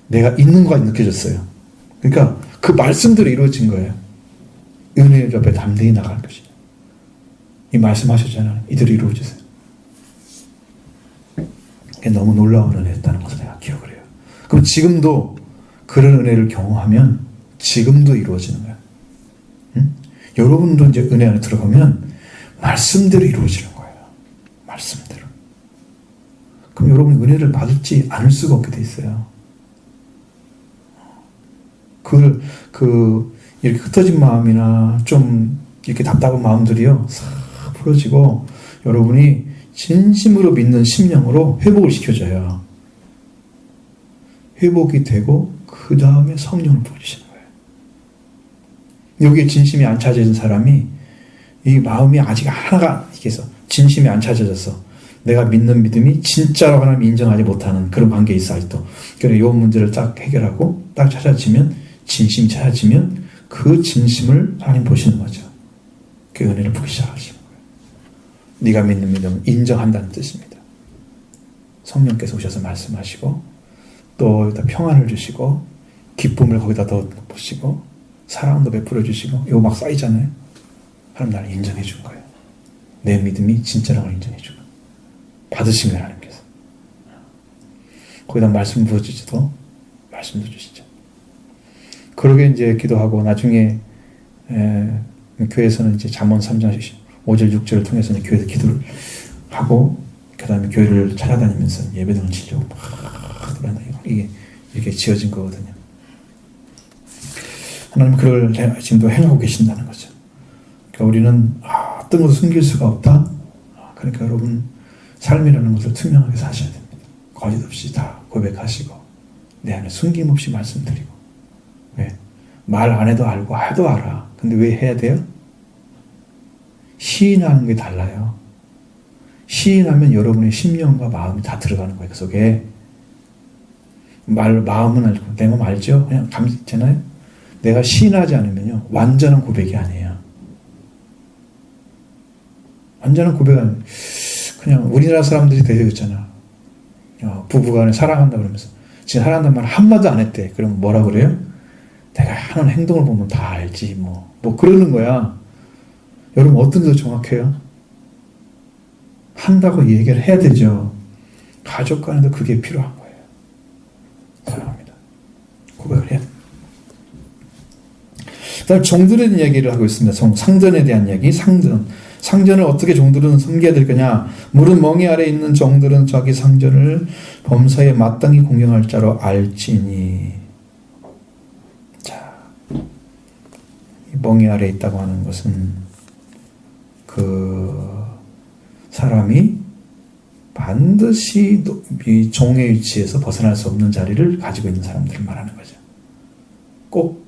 내가 있는 것까지 느껴졌어요. 그러니까 그 말씀대로 이루어진 거예요. 은혜의 앞에 담대히 나갈 것이다. 이 말씀하셨잖아요. 이대로 이루어지세요. 너무 놀라운 은혜였다는 것을 내가 기억을 해요. 그럼 지금도 그런 은혜를 경험하면 지금도 이루어지는 거예요. 여러분도 이제 은혜 안에 들어가면 말씀대로 이루어지는 거예요. 말씀대로. 그럼 여러분이 은혜를 받을지 않을 수가 없게 돼 있어요. 이렇게 흩어진 마음이나 좀 이렇게 답답한 마음들이요, 싹 풀어지고 여러분이 진심으로 믿는 심령으로 회복을 시켜줘요. 회복이 되고 그 다음에 성령을 부어주시는 거예요. 여기에 진심이 안 차져진 사람이 이 마음이 아직 하나가 이렇게 해서 진심이 안 찾아져서 내가 믿는 믿음이 진짜로 하나님이 인정하지 못하는 그런 관계에 있어 아직도. 그래서 이 문제를 딱 해결하고 딱 찾아지면, 진심이 찾아지면 그 진심을 하나님 보시는 거죠. 그 은혜를 보기 시작하시는 거예요. 네가 믿는 믿음을 인정한다는 뜻입니다. 성령께서 오셔서 말씀하시고 또 여기다 평안을 주시고 기쁨을 거기다 더 보시고 사랑도 베풀어 주시고 이거 막 쌓이잖아요. 하나님 나를 인정해 준 거예요. 내 믿음이 진짜라는 걸 인정해 준 거예요. 받으신 거예요. 하나님께서. 거기다 말씀 부어주시도 말씀도 주시죠. 그러게 이제 기도하고 나중에 교회에서는 이제 잠언 3장 5절 6절을 통해서 이제 교회에서 기도를 하고 그 다음에 교회를 찾아다니면서 예배당을 치려고 막 돌아다니고 이게 이렇게 지어진 거거든요. 하나님 그걸 지금도 행하고 계신다는 거죠. 그러니까 우리는 어떤 것도 숨길 수가 없다. 그러니까 여러분 삶이라는 것을 투명하게 사셔야 됩니다. 거짓 없이 다 고백하시고 내 안에 숨김없이 말씀드리고. 왜? 말 안 해도 알고 해도 알아. 근데 왜 해야 돼요? 시인하는 게 달라요. 시인하면 여러분의 심령과 마음이 다 들어가는 거예요. 그 속에. 마음은 알고 내 마음 알죠? 그냥 감지 있잖아요. 내가 시인하지 않으면요 완전한 고백이 아니에요. 완전한 고백은 그냥 우리나라 사람들이 되게 있잖아. 부부간에 사랑한다 그러면서 지금 사랑한다는 말 한마디도 안 했대. 그럼 뭐라 그래요? 내가 하는 행동을 보면 다 알지 뭐 그러는 거야. 여러분 어떤 게 더 정확해요? 한다고 얘기를 해야 되죠. 가족 간에도 그게 필요한 거예요. 사랑합니다. 고백을 해야 됩니다. 그다음 종들에 대한 이야기를 하고 있습니다. 상전에 대한 이야기. 상전을 어떻게 종들은 섬겨야 될 거냐. 무릇 멍에 아래 있는 종들은 자기 상전을 범사에 마땅히 공경할 자로 알지니. 자, 이 멍에 아래 있다고 하는 것은 그 사람이 반드시 이 종의 위치에서 벗어날 수 없는 자리를 가지고 있는 사람들을 말하는 거죠. 꼭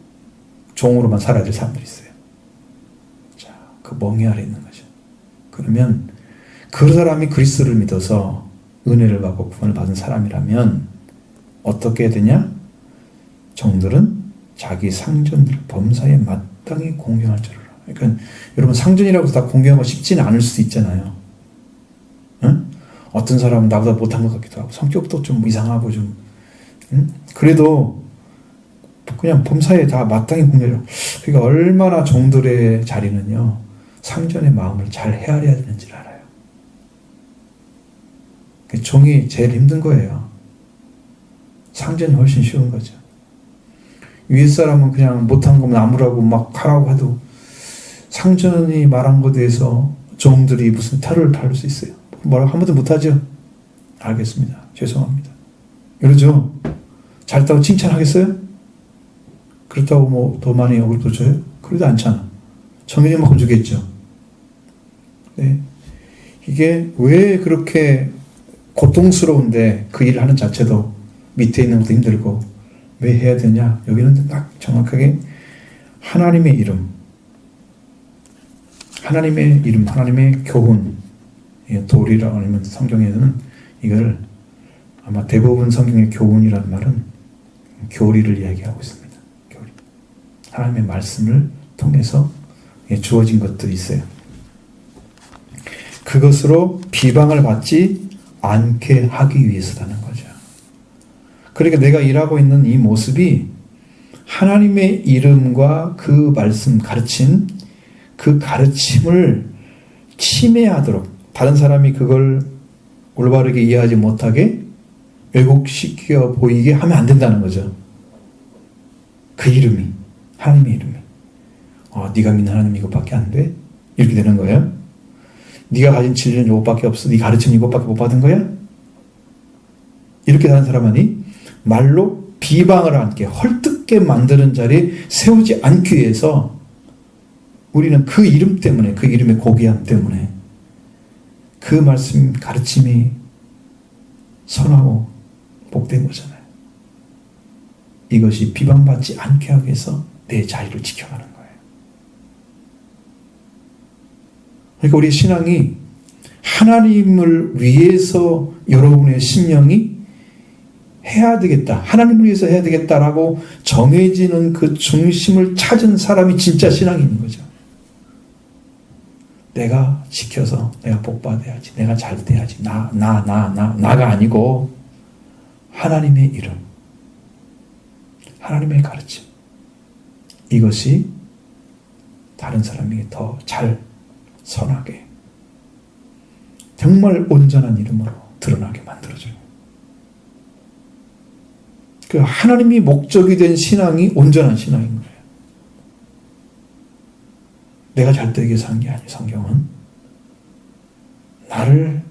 종으로만 살아야 될 사람들이 있어요. 자, 그 멍에 아래 있는 거죠. 그러면 그 사람이 그리스도를 믿어서 은혜를 받고 구원을 받은 사람이라면 어떻게 해야 되냐? 종들은 자기 상전들을 범사에 마땅히 공경할 자로. 그러니까 여러분 상전이라고 해서 다 공경하고 싶지는 않을 수도 있잖아요. 응? 어떤 사람은 나보다 못한 것 같기도 하고 성격도 좀 이상하고 좀 그래도 그냥 범사에 다 마땅히 공경하려고. 그러니까 얼마나 종들의 자리는요 상전의 마음을 잘 헤아려야 되는지를 알아요. 종이 제일 힘든 거예요. 상전이 훨씬 쉬운 거죠. 위에 사람은 그냥 못한 거면 아무라고 막 하라고 해도 상전이 말한 것에 대해서 종들이 무슨 탈을 탈 수 있어요? 뭐라고 한마디 못하죠? 알겠습니다. 죄송합니다. 이러죠? 잘했다고 칭찬하겠어요? 그렇다고 뭐 더 많이 얼굴도 줘요? 그러지 않잖아. 정해진 만큼 주겠죠. 네. 이게 왜 그렇게 고통스러운데 그 일을 하는 자체도 밑에 있는 것도 힘들고 왜 해야 되냐? 여기는 딱 정확하게 하나님의 이름, 하나님의 교훈, 도리라고 하면 성경에는 이걸 아마 대부분 성경의 교훈이라는 말은 교리를 이야기하고 있습니다. 교리. 하나님의 말씀을 통해서 주어진 것들이 있어요. 그것으로 비방을 받지 않게 하기 위해서라는 거죠. 그러니까 내가 일하고 있는 이 모습이 하나님의 이름과 그 말씀 가르침, 그 가르침을 침해하도록 다른 사람이 그걸 올바르게 이해하지 못하게 왜곡시켜 보이게 하면 안 된다는 거죠. 그 이름이, 하나님의 이름이. 네가 믿는 하나님 이것밖에 안 돼? 이렇게 되는 거예요. 네가 가진 진리는 이것밖에 없어. 네 가르침은 이것밖에 못 받은 거야? 이렇게 하는 사람이 말로 비방을 않게 헐뜯게 만드는 자리에 세우지 않기 위해서 우리는 그 이름 때문에, 그 이름의 고귀함 때문에 그 말씀 가르침이 선하고 복된 거잖아요. 이것이 비방받지 않게 하기 위해서 내 자리를 지켜가는 거예요. 그러니까 우리 신앙이 하나님을 위해서 여러분의 심령이 해야 되겠다, 하나님을 위해서 해야 되겠다라고 정해지는 그 중심을 찾은 사람이 진짜 신앙이 있는 거죠. 내가 지켜서 내가 복받아야지, 내가 잘 돼야지, 나가 아니고 하나님의 이름, 하나님의 가르침, 이것이 다른 사람에게 더 잘 선하게 정말 온전한 이름으로 드러나게 만들어줘요. 그 하나님이 목적이 된 신앙이 온전한 신앙인 거예요. 내가 잘 되기 위해서 한 게 아니에요. 성경은 나를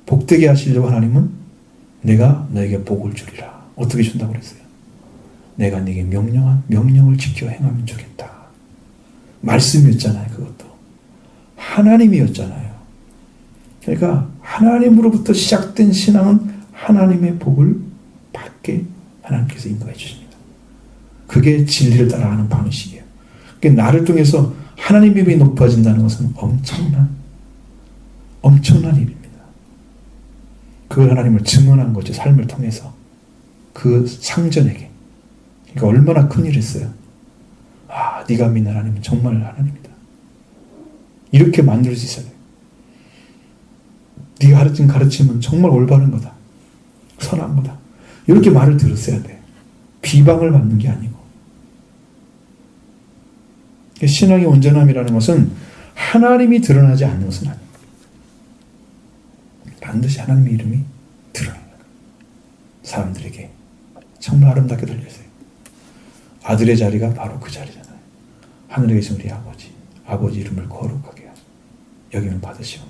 복되게 하시려고 하나님은 내가 너에게 복을 주리라. 어떻게 준다고 그랬어요? 내가 네게 명령한 명령을 지켜 행하면 주겠다. 말씀이었잖아요. 그것도 하나님이었잖아요. 그러니까 하나님으로부터 시작된 신앙은 하나님의 복을 받게 하나님께서 인도해 주십니다. 그게 진리를 따라가는 방식이에요. 그러니까 나를 통해서 하나님의 이름이 높아진다는 것은 엄청난 일입니다. 그걸 하나님을 증언한 거죠. 삶을 통해서 그 상전에게. 그러니까 얼마나 큰 일을 했어요. 아, 네가 믿는 하나님은 정말 하나님이다. 이렇게 만들 수 있어야 돼요. 네가 가르친 가르침은 정말 올바른 거다. 선한 거다. 이렇게 말을 들었어야 돼. 비방을 받는 게 아니고. 신앙의 온전함이라는 것은 하나님이 드러나지 않는 것은 아닙니다. 반드시 하나님의 이름이 드러나는 거예요. 사람들에게 정말 아름답게 들려주세요. 아들의 자리가 바로 그 자리잖아요. 하늘에 계신 우리 아버지 이름을 거룩하게 여기면 받으시오며.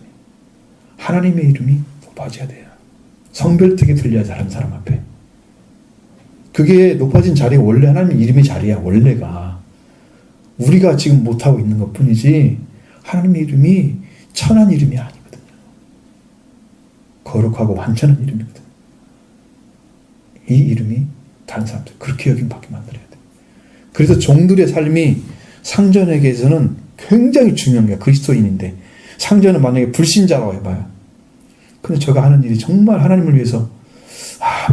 하나님의 이름이 높아져야 돼요. 성별되게 들려야 다른 사람 앞에. 그게 높아진 자리가 원래 하나님 이름의 자리야. 원래가 우리가 지금 못하고 있는 것 뿐이지 하나님의 이름이 천한 이름이 아니거든요. 거룩하고 완전한 이름이거든요. 이 이름이 다른 사람들 그렇게 여김 받게 만들어야 돼. 그래서 종들의 삶이 상전에게서는 굉장히 중요한 거야. 그리스도인인데 상전은 만약에 불신자라고 해봐요. 근데 저가 하는 일이 정말 하나님을 위해서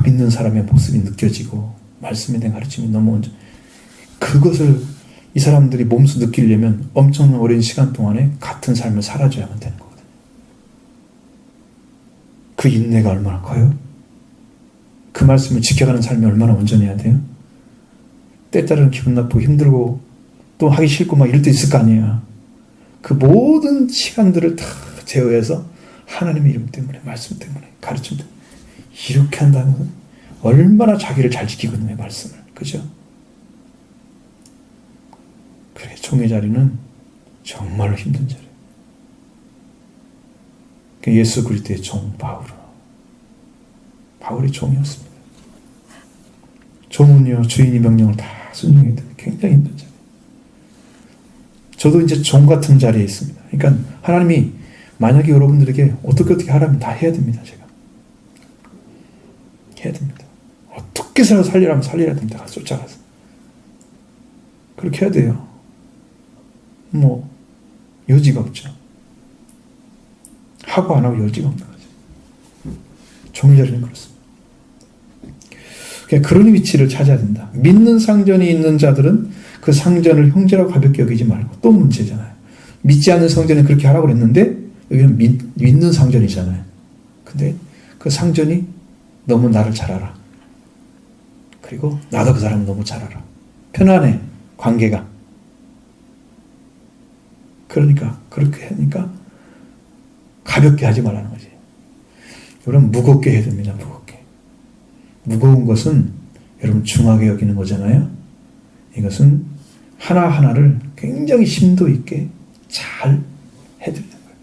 믿는 사람의 모습이 느껴지고 말씀에 대한 가르침이 너무 온전. 그것을 이 사람들이 몸소 느끼려면 엄청난 오랜 시간 동안에 같은 삶을 살아줘야만 되는 거거든요. 그 인내가 얼마나 커요? 그 말씀을 지켜가는 삶이 얼마나 온전해야 돼요? 때따르는 기분 나쁘고 힘들고 또 하기 싫고 막 이럴 때 있을 거 아니에요. 그 모든 시간들을 다 제어해서 하나님의 이름 때문에, 말씀 때문에, 가르침 때문에 이렇게 한다는 건 얼마나 자기를 잘 지키거든요. 말씀을. 그죠? 그래, 종의 자리는 정말로 힘든 자리예요. 예수 그리스도의 종 바울이 종이었습니다. 종은요, 주인이 명령을 다 순종해야 되는 굉장히 힘든 자리예요. 저도 이제 종 같은 자리에 있습니다. 그러니까 하나님이 만약에 여러분들에게 어떻게 하라면 다 해야 됩니다. 제가 해야 됩니다. 어떻게 살리라면 살려야 됩니다. 쫓아가서 그렇게 해야 돼요. 뭐 여지가 없죠. 하고 안 하고 여지가 없는 거죠. 종의 자리는 그렇습니다. 그런 위치를 찾아야 된다. 믿는 상전이 있는 자들은 그 상전을 형제라고 가볍게 여기지 말고. 또 문제잖아요. 믿지 않는 상전은 그렇게 하라고 그랬는데 여기는 믿는 상전이잖아요. 근데 그 상전이 너무 나를 잘 알아. 그리고 나도 그 사람을 너무 잘 알아. 편안해. 관계가. 그러니까 그렇게 하니까 가볍게 하지 말라는 거지. 여러분 무겁게 해야 됩니다. 무겁게. 무거운 것은 여러분 중하게 여기는 거잖아요. 이것은 하나하나를 굉장히 심도 있게 잘 해드리는 거예요.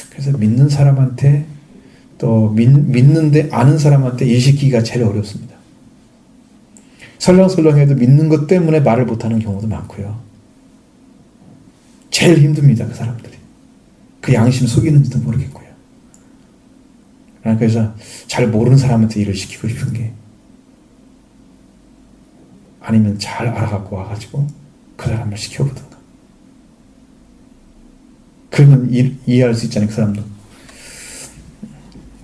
그래서 믿는 사람한테 또 믿는데 아는 사람한테 일시키기가 제일 어렵습니다. 설렁설렁해도 믿는 것 때문에 말을 못하는 경우도 많고요. 제일 힘듭니다. 그 사람들이. 그 양심 속이는지도 모르겠고요. 그래서 잘 모르는 사람한테 일을 시키고 싶은 게 아니면 잘 알아갖고 와가지고 그 사람을 시켜보든가. 그러면 이해할 수 있잖아요. 그 사람도.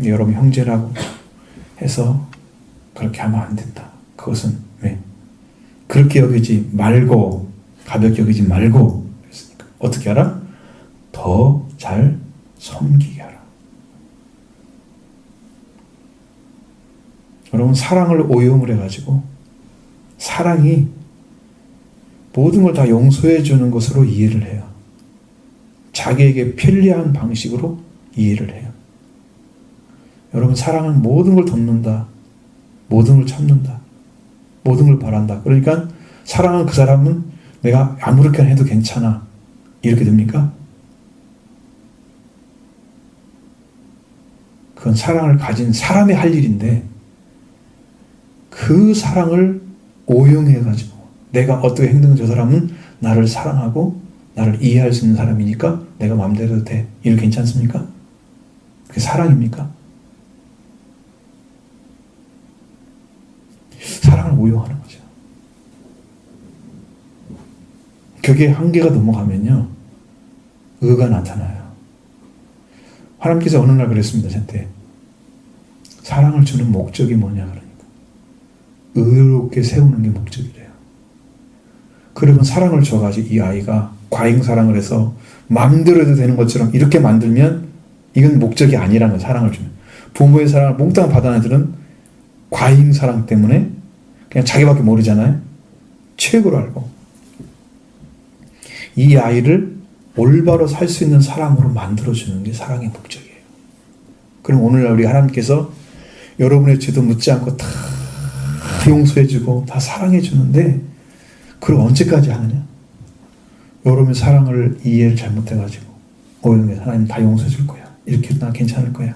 여러분 형제라고 해서 그렇게 하면 안 된다. 그것은 왜? 그렇게 여기지 말고, 가볍게 여기지 말고 그랬으니까. 어떻게 하라? 더 잘 섬기게 하라. 여러분, 사랑을 오용을 해가지고 사랑이 모든 걸 다 용서해 주는 것으로 이해를 해요. 자기에게 편리한 방식으로 이해를 해요. 여러분, 사랑은 모든 걸 돕는다. 모든 걸 참는다. 모든 걸 바란다. 그러니까 사랑은 그 사람은 내가 아무렇게나 해도 괜찮아. 이렇게 됩니까? 그건 사랑을 가진 사람의 할 일인데 그 사랑을 오용해가지고 내가 어떻게 행동한 저 사람은 나를 사랑하고 나를 이해할 수 있는 사람이니까 내가 마음대로 해도 돼. 이렇게 괜찮습니까? 그게 사랑입니까? 사랑을 오용하는 거죠. 그게 한계가 넘어가면요, 의가 나타나요. 하나님께서 어느 날 그랬습니다. 저한테 사랑을 주는 목적이 뭐냐 그러니까 의롭게 세우는 게 목적이래요. 그러면 사랑을 줘가지고 이 아이가 과잉 사랑을 해서 마음대로 해도 되는 것처럼 이렇게 만들면 이건 목적이 아니라는 거예요. 사랑을 주면 부모의 사랑을 몽땅 받아낸 애들은 과잉 사랑 때문에 그냥 자기밖에 모르잖아요. 최고로 알고 이 아이를 올바로 살 수 있는 사람으로 만들어주는 게 사랑의 목적이에요. 그럼 오늘날 우리 하나님께서 여러분의 죄도 묻지 않고 다 용서해주고 다 사랑해주는데 그걸 언제까지 하느냐? 여러분의 사랑을 이해를 잘못해가지고 오용해서 하나님 다 용서해줄 거야. 이렇게 나 괜찮을 거야.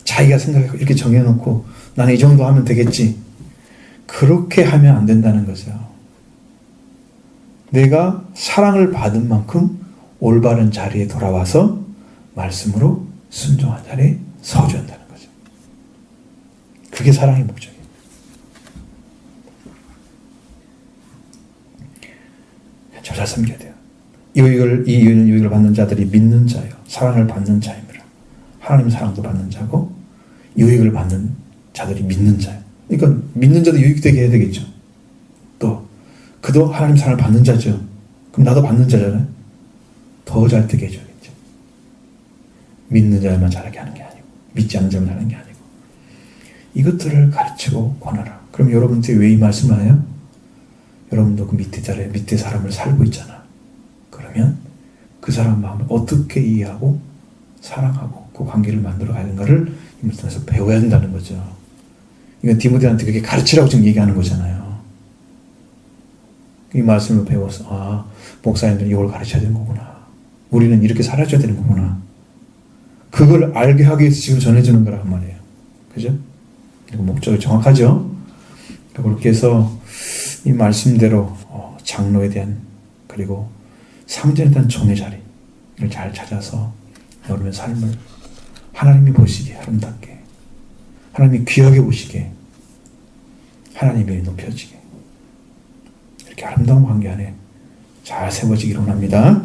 자기가 생각하고 이렇게 정해놓고 나는 이 정도 하면 되겠지. 그렇게 하면 안 된다는 거죠. 내가 사랑을 받은 만큼 올바른 자리에 돌아와서 말씀으로 순종한 자리에 서줘야 한다는 거죠. 그게 사랑의 목적이에요. 잘 섬겨야 돼요. 이 유익을 받는 자들이 믿는 자예요. 사랑을 받는 자입니다. 하나님 사랑도 받는 자고 유익을 받는 자들이 믿는 자예요. 그러니까 믿는 자도 유익되게 해야 되겠죠. 또 그도 하나님 사랑을 받는 자죠. 그럼 나도 받는 자잖아요. 더 잘 되게 해줘야겠죠. 믿는 자만 잘하게 하는 게 아니고 믿지 않는 자만 하는 게 아니고 이것들을 가르치고 권하라. 그럼 여러분한테 왜 이 말씀을 해요? 여러분도 그 밑에 사람을 살고 있잖아. 그러면 그 사람 마음을 어떻게 이해하고 사랑하고 그 관계를 만들어 가는가를 이 말씀에서 배워야 된다는 거죠. 이건 디모데한테 그렇게 가르치라고 지금 얘기하는 거잖아요. 이 말씀을 배워서 목사님들은 이걸 가르쳐야 되는 거구나. 우리는 이렇게 살아줘야 되는 거구나. 그걸 알게 하기 위해서 지금 전해주는 거란 말이에요. 그죠? 그리고 목적이 정확하죠? 그렇게 해서 이 말씀대로 장로에 대한 그리고 상전에 대한 종의 자리를 잘 찾아서 여러분의 삶을 하나님이 보시기에 아름답게 하나님이 귀하게 보시기에 하나님이 높여지게 이렇게 아름다운 관계 안에 잘 세워지기를 원합니다.